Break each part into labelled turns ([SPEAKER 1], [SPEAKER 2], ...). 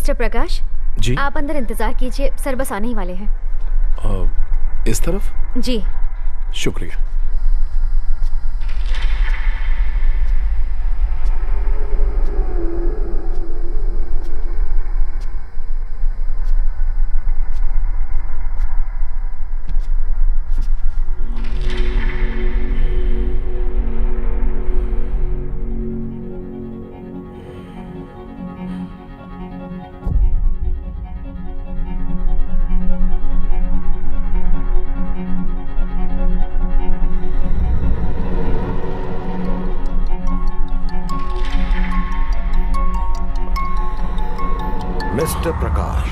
[SPEAKER 1] Mister Prakash
[SPEAKER 2] ji.
[SPEAKER 1] आप अंदर इंतजार कीजिए, सर बस आने ही वाले हैं।
[SPEAKER 2] इस तरफ?
[SPEAKER 1] जी।
[SPEAKER 2] शुक्रिया।
[SPEAKER 3] मिस्टर प्रकाश,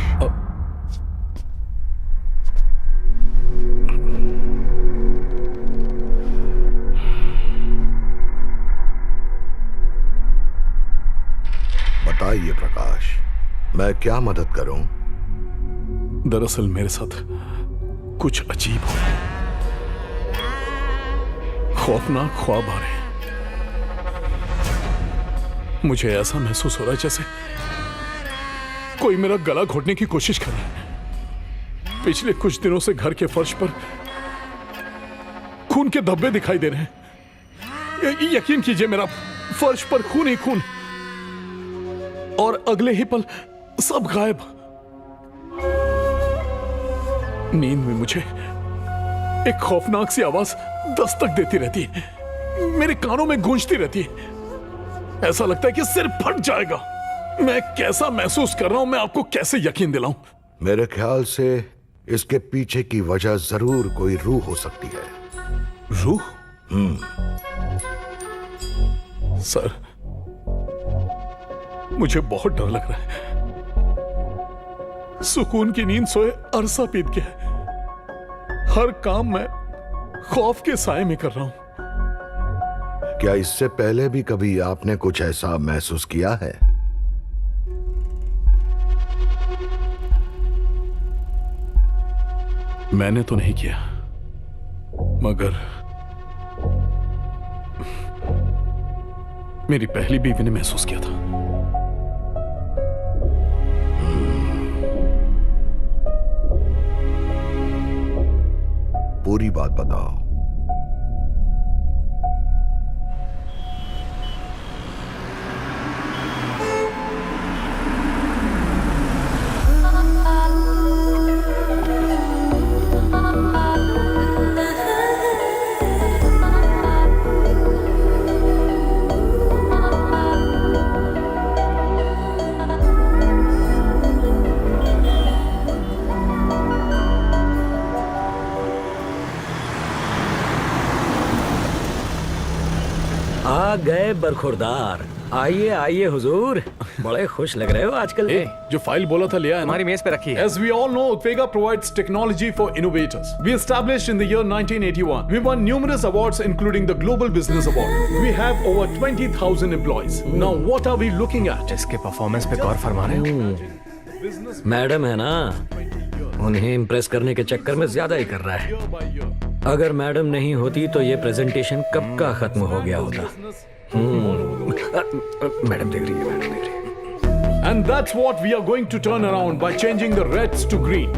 [SPEAKER 3] बताइए प्रकाश, मैं क्या मदद करूं?
[SPEAKER 2] दरअसल मेरे साथ कुछ अजीब हो रहा है। खौफनाक ख्वाब आ रहे हैं। मुझे ऐसा महसूस हो रहा है जैसे कोई मेरा गला घोटने की कोशिश कर रहा है। पिछले कुछ दिनों से घर के फर्श पर खून के धब्बे दिखाई दे रहे हैं। यकीन कीजिए, मेरा फर्श पर खून ही खून, और अगले ही पल सब गायब। नींद में मुझे एक खौफनाक सी आवाज दस्तक देती रहती है, मेरे कानों में गूंजती रहती है। ऐसा लगता है कि सिर फट जाएगा। मैं कैसा महसूस कर रहा हूं, मैं आपको कैसे यकीन दिलाऊं?
[SPEAKER 3] मेरे ख्याल से इसके पीछे की वजह जरूर कोई रूह हो सकती है।
[SPEAKER 2] रूह? सर, मुझे बहुत डर लग रहा है। सुकून की नींद सोए अरसा बीत गया है। हर काम मैं खौफ के साए में कर रहा हूं।
[SPEAKER 3] क्या इससे पहले भी कभी आपने कुछ ऐसा महसूस किया है?
[SPEAKER 2] मैंने तो नहीं किया, मगर मेरी पहली बीवी ने महसूस किया था।
[SPEAKER 3] पूरी बात बताओ।
[SPEAKER 4] आ गए बरखुरदार। आइए आइए हुजूर, बड़े खुश लग रहे हो आजकल।
[SPEAKER 2] जो फाइल बोला था लिया है?
[SPEAKER 5] हमारी मेज पे रखी है।
[SPEAKER 2] As we all know, Utwega provides technology for innovators. We established in the year 1981. We won numerous awards, including the Global Business Award. We have over 20,000 employees. Now, what are we looking at?
[SPEAKER 5] इसके performance पे गौर फरमा रहे हो?
[SPEAKER 4] Madam है ना, उन्हें impress करने के चक्कर में ज्यादा ही कर रहा है। अगर मैडम नहीं होती तो ये प्रेजेंटेशन कब का खत्म हो गया होता। मैडम देख रही है, मैडम देख रही है।
[SPEAKER 2] And that's what we are going to turn around by changing the reds to green.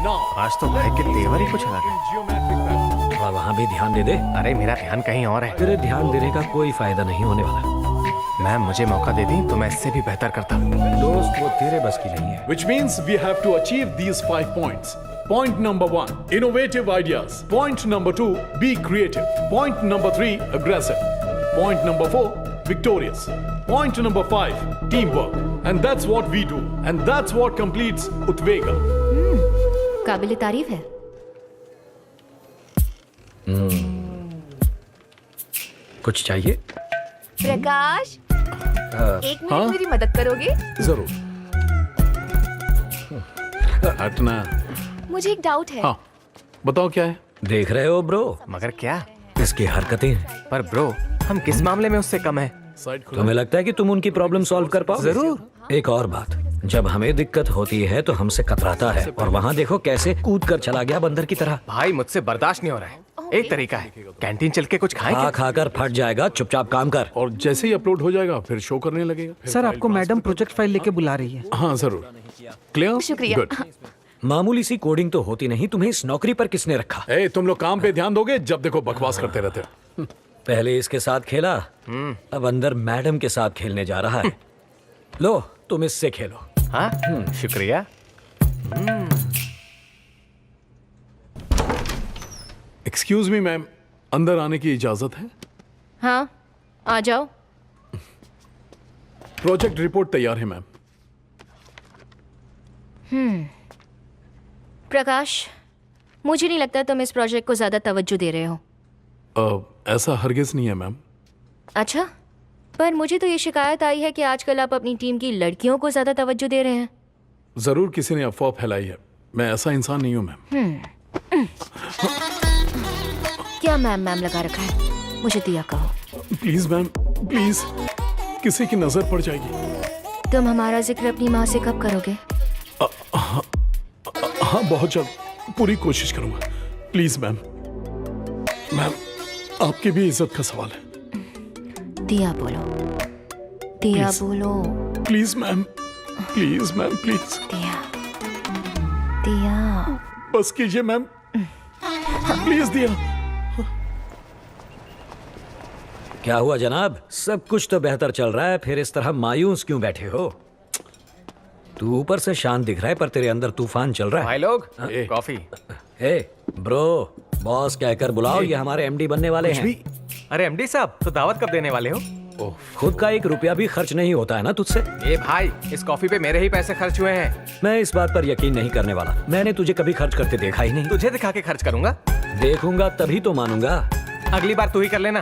[SPEAKER 2] Now,
[SPEAKER 5] आज तो भाई के तेवर ही कुछ अलग है।
[SPEAKER 4] वहाँ भी ध्यान दे दे।
[SPEAKER 5] अरे मेरा ध्यान कहीं और है।
[SPEAKER 4] तेरे ध्यान देने का कोई फायदा नहीं होने वाला।
[SPEAKER 5] मैम मुझे मौका दे दी तो मैं इससे भी बेहतर करता।
[SPEAKER 4] दोस्त, वो तेरे बस की नहीं है।
[SPEAKER 2] which means we have to achieve these 5 points. Point number 1, innovative ideas. Point number 2, be creative. Point number 3, aggressive. Point number 4, victorious. Point number 5, teamwork. And that's what we do. And that's what completes Utwega.
[SPEAKER 1] काबिल तारीफ है।
[SPEAKER 4] कुछ चाहिए?
[SPEAKER 1] प्रकाश, एक minute
[SPEAKER 2] हाँ?
[SPEAKER 1] मेरी मदद करोगे?
[SPEAKER 2] जरूर। हटना।
[SPEAKER 1] मुझे एक डाउट है।
[SPEAKER 2] हाँ, बताओ क्या है?
[SPEAKER 4] देख रहे हो ब्रो,
[SPEAKER 5] मगर क्या?
[SPEAKER 4] इसकी हरकतें।
[SPEAKER 5] पर ब्रो, हम किस मामले में उससे कम है?
[SPEAKER 2] साइड खुला।
[SPEAKER 4] तुम्हें लगता है कि तुम उनकी प्रॉब्लम सॉल्व कर पाओ?
[SPEAKER 5] जरूर।
[SPEAKER 4] एक और बात, जब हमें दिक्कत होती है तो हमसे कतराता है, और वहाँ देखो कैसे कूद कर चला गया बंदर की तरह।
[SPEAKER 5] भाई मुझसे बर्दाश्त नहीं हो रहा है। एक तरीका है, कैंटीन चल के कुछ खाएं
[SPEAKER 4] खा
[SPEAKER 5] क्या?
[SPEAKER 4] खाकर फट जाएगा, चुपचाप काम कर।
[SPEAKER 2] और जैसे ही अपलोड हो जाएगा फिर शो करने लगेगा। फिर
[SPEAKER 6] सर
[SPEAKER 2] फाइल
[SPEAKER 6] आपको मैडम प्रोजेक्ट फाइल लेके बुला रही है।
[SPEAKER 2] हाँ जरूर। क्लियर?
[SPEAKER 1] शुक्रिया।
[SPEAKER 2] गुड।
[SPEAKER 4] मामूली सी कोडिंग तो होती नहीं, तुम्हें इस नौकरी पर किसने रखा?
[SPEAKER 2] ए, तुम लोग काम पे ध्यान दोगे? जब देखो बकवास करते रहते हो।
[SPEAKER 4] पहले इसके साथ खेला, अब अंदर मैडम के साथ खेलने जा रहा है। लो तुम इससे खेलो।
[SPEAKER 5] हाँ शुक्रिया।
[SPEAKER 2] एक्सक्यूज मी मैम, अंदर आने की इजाजत है?
[SPEAKER 1] हाँ, आ जाओ।
[SPEAKER 2] प्रोजेक्ट रिपोर्ट तैयार है मैम।
[SPEAKER 1] प्रकाश, मुझे नहीं लगता तुम इस प्रोजेक्ट को ज्यादा तवज्जो दे रहे हो।
[SPEAKER 2] ऐसा हरगिज नहीं है मैम।
[SPEAKER 1] अच्छा, पर मुझे तो ये शिकायत आई है कि आजकल आप अपनी टीम की लड़कियों को ज्यादा तवज्जो दे रहे हैं।
[SPEAKER 2] जरूर किसी ने अफवाह फैलाई है, मैं ऐसा इंसान नहीं हूं मैम।
[SPEAKER 1] क्या मैम मैम लगा रखा है? मुझे दिया कहो।
[SPEAKER 2] प्लीज मैम, प्लीज, किसी की नजर पड़ जाएगी।
[SPEAKER 1] तुम हमारा जिक्र अपनी माँ से कब करोगे?
[SPEAKER 2] हाँ बहुत जल्द, पूरी कोशिश करूंगा। Please ma'am. मैम, आपकी भी इज्जत का सवाल है।
[SPEAKER 1] दिया बोलो, दिया
[SPEAKER 2] Please.
[SPEAKER 1] बोलो।
[SPEAKER 2] Please ma'am, please ma'am, please
[SPEAKER 1] दिया, दिया।
[SPEAKER 2] बस कीजिए मैम, प्लीज दिया।
[SPEAKER 4] क्या हुआ जनाब? सब कुछ तो बेहतर चल रहा है, फिर इस तरह मायूस क्यों बैठे हो? तू ऊपर से शांत दिख रहा है पर तेरे अंदर तूफान चल रहा है।
[SPEAKER 5] भाई लोग कॉफी।
[SPEAKER 4] ए ब्रो, बॉस कहकर बुलाओ, ये हमारे एमडी बनने वाले हैं।
[SPEAKER 5] अरे एमडी साहब, तो दावत कब देने वाले हो?
[SPEAKER 4] खुद का 1 रुपया भी खर्च नहीं होता है ना तुझसे।
[SPEAKER 5] ए भाई, इस कॉफी पे मेरे ही पैसे खर्च हुए हैं।
[SPEAKER 4] मैं इस बात पर यकीन नहीं करने वाला, मैंने तुझे कभी खर्च करते देखा ही नहीं।
[SPEAKER 5] तुझे दिखा के खर्च करूंगा।
[SPEAKER 4] देखूंगा तभी तो मानूंगा।
[SPEAKER 5] अगली बार तू ही कर लेना।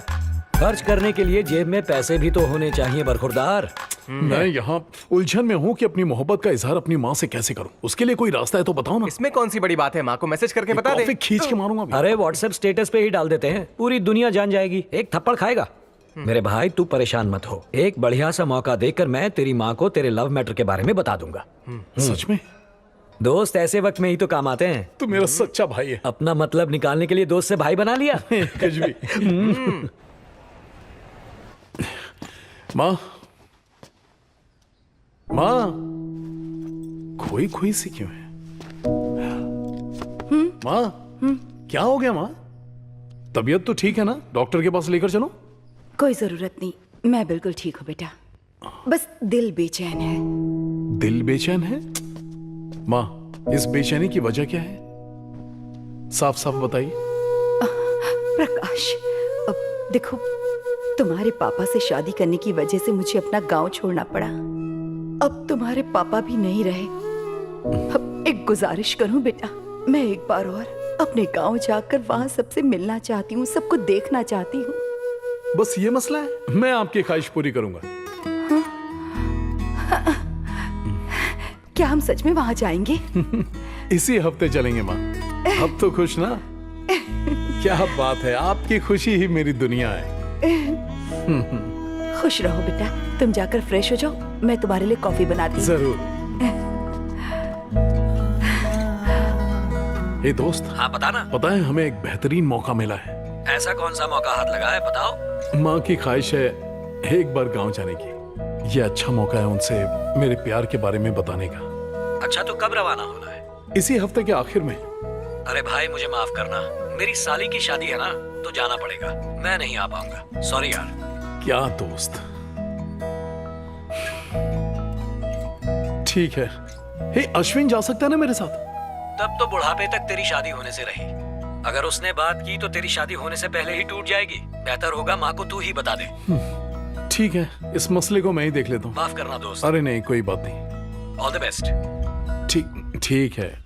[SPEAKER 4] खर्च करने के लिए जेब में पैसे भी तो होने चाहिए बरखुरदार।
[SPEAKER 2] मैं यहाँ उलझन में हूँ कि अपनी मोहब्बत का इजहार अपनी माँ से कैसे करूँ। उसके लिए कोई रास्ता है तो बताओ ना।
[SPEAKER 5] इसमें कौन सी बड़ी बात है? माँ को मैसेज करके बता दे।
[SPEAKER 2] कॉफी खींच के मारूंगा अभी।
[SPEAKER 4] अरे व्हाट्सएप स्टेटस पे ही डाल देते हैं, पूरी दुनिया जान जाएगी, एक थप्पड़ खाएगा। मेरे भाई तू परेशान मत हो, एक बढ़िया सा मौका देकर मैं तेरी माँ को तेरे लव मैटर के बारे में बता दूंगा।
[SPEAKER 2] सच में?
[SPEAKER 4] दोस्त ऐसे वक्त में ही तो काम आते हैं।
[SPEAKER 2] तू मेरा सच्चा भाई है।
[SPEAKER 4] अपना मतलब निकालने के लिए दोस्त से भाई बना लिया।
[SPEAKER 2] कुछ भी। माँ, माँ, खोई खोई सी क्यों है? माँ, क्या हो गया माँ? तबीयत तो ठीक है ना? डॉक्टर के पास लेकर चलो।
[SPEAKER 7] कोई जरूरत नहीं, मैं बिल्कुल ठीक हूँ बेटा। बस दिल बेचैन है।
[SPEAKER 2] दिल बेचैन है? माँ, इस बेचैनी की वजह क्या है? साफ साफ बताइए।
[SPEAKER 7] प्रकाश, अब देखो, तुम्हारे पापा से शादी करने की वजह से मुझे अपना गांव छोड़ना पड़ा। अब तुम्हारे पापा भी नहीं रहे। अब एक गुजारिश करूं बेटा, मैं एक बार और अपने गांव जाकर वहां सबसे मिलना चाहती हूँ, सबको देखना चाहती हूँ।
[SPEAKER 2] बस ये मसला है? मैं आपकी ख्वाहिश पूरी करूंगा।
[SPEAKER 7] क्या हम सच में वहां जाएंगे?
[SPEAKER 2] इसी हफ्ते चलेंगे माँ। अब तो खुश ना? क्या बात है, आपकी खुशी ही मेरी दुनिया है।
[SPEAKER 7] खुश रहो बेटा, तुम जाकर फ्रेश हो जाओ, मैं तुम्हारे लिए कॉफी बनाती हूँ।
[SPEAKER 2] जरूर। ये दोस्त,
[SPEAKER 4] हाँ बताना।
[SPEAKER 2] पता है हमें एक बेहतरीन मौका मिला है।
[SPEAKER 4] ऐसा कौन सा मौका हाथ लगा है बताओ।
[SPEAKER 2] माँ की ख्वाहिश है एक बार गांव जाने की। ये अच्छा मौका है उनसे मेरे प्यार के बारे में बताने का।
[SPEAKER 4] अच्छा तो कब रवाना होना है?
[SPEAKER 2] इसी हफ्ते के आखिर में।
[SPEAKER 4] अरे भाई मुझे माफ करना, मेरी साली की शादी है ना, तो जाना पड़ेगा, मैं नहीं आ पाऊंगा, सॉरी यार।
[SPEAKER 2] क्या दोस्त, ठीक है। हे अश्विन जा सकता है ना मेरे साथ?
[SPEAKER 4] तब तो बुढ़ापे तक तेरी शादी होने से रही। अगर उसने बात की तो तेरी शादी होने से पहले ही टूट जाएगी। बेहतर होगा माँ को तू ही बता दे।
[SPEAKER 2] ठीक है, इस मसले को मैं ही देख लेता हूँ।
[SPEAKER 4] माफ करना दोस्त।
[SPEAKER 2] अरे नहीं, कोई बात नहीं।
[SPEAKER 4] All the best.
[SPEAKER 2] ठीक है।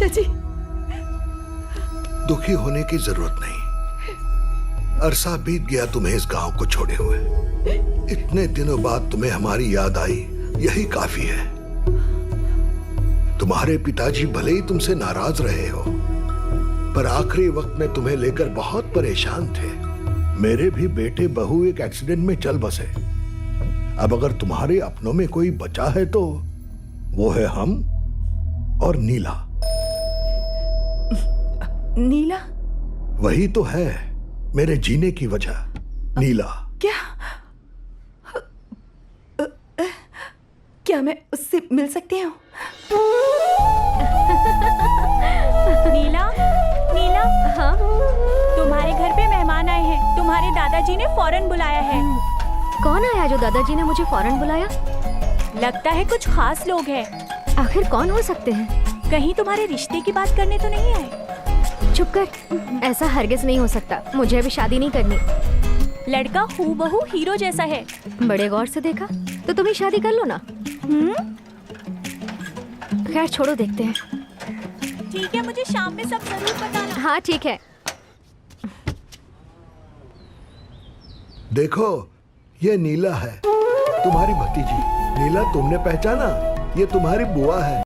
[SPEAKER 7] चाचा जी।
[SPEAKER 3] दुखी होने की जरूरत नहीं। अरसा बीत गया तुम्हें इस गांव को छोड़े हुए। इतने दिनों बाद तुम्हें हमारी याद आई, यही काफी है। तुम्हारे पिताजी भले ही तुमसे नाराज रहे हो, पर आखिरी वक्त में तुम्हें लेकर बहुत परेशान थे। मेरे भी बेटे बहू एक एक्सीडेंट में चल बसे। अब अगर तुम्हारे अपनों में कोई बचा है तो वो है हम और नीला।
[SPEAKER 7] नीला?
[SPEAKER 3] वही तो है मेरे जीने की वजह, नीला।
[SPEAKER 7] क्या मैं उससे मिल सकती हूँ?
[SPEAKER 8] नीला, नीला,
[SPEAKER 1] हाँ
[SPEAKER 8] तुम्हारे घर पे मेहमान आए हैं। तुम्हारे दादाजी ने फौरन बुलाया है।
[SPEAKER 1] कौन आया जो दादाजी ने मुझे फौरन बुलाया?
[SPEAKER 8] लगता है कुछ खास लोग हैं।
[SPEAKER 1] आखिर कौन हो सकते हैं?
[SPEAKER 8] कहीं तुम्हारे रिश्ते की बात करने तो नहीं आए?
[SPEAKER 1] चुप कर, ऐसा हरगिज नहीं हो सकता। मुझे अभी शादी नहीं करनी।
[SPEAKER 8] लड़का हूबहू हीरो जैसा है।
[SPEAKER 1] बड़े गौर से देखा तो तुम ही शादी कर लो ना। खैर छोड़ो, देखते हैं।
[SPEAKER 8] ठीक है, मुझे शाम में सब जरूर बताना।
[SPEAKER 1] हाँ ठीक है।
[SPEAKER 3] देखो, ये नीला है, तुम्हारी भतीजी। नीला, तुमने पहचाना? ये तुम्हारी बुआ है।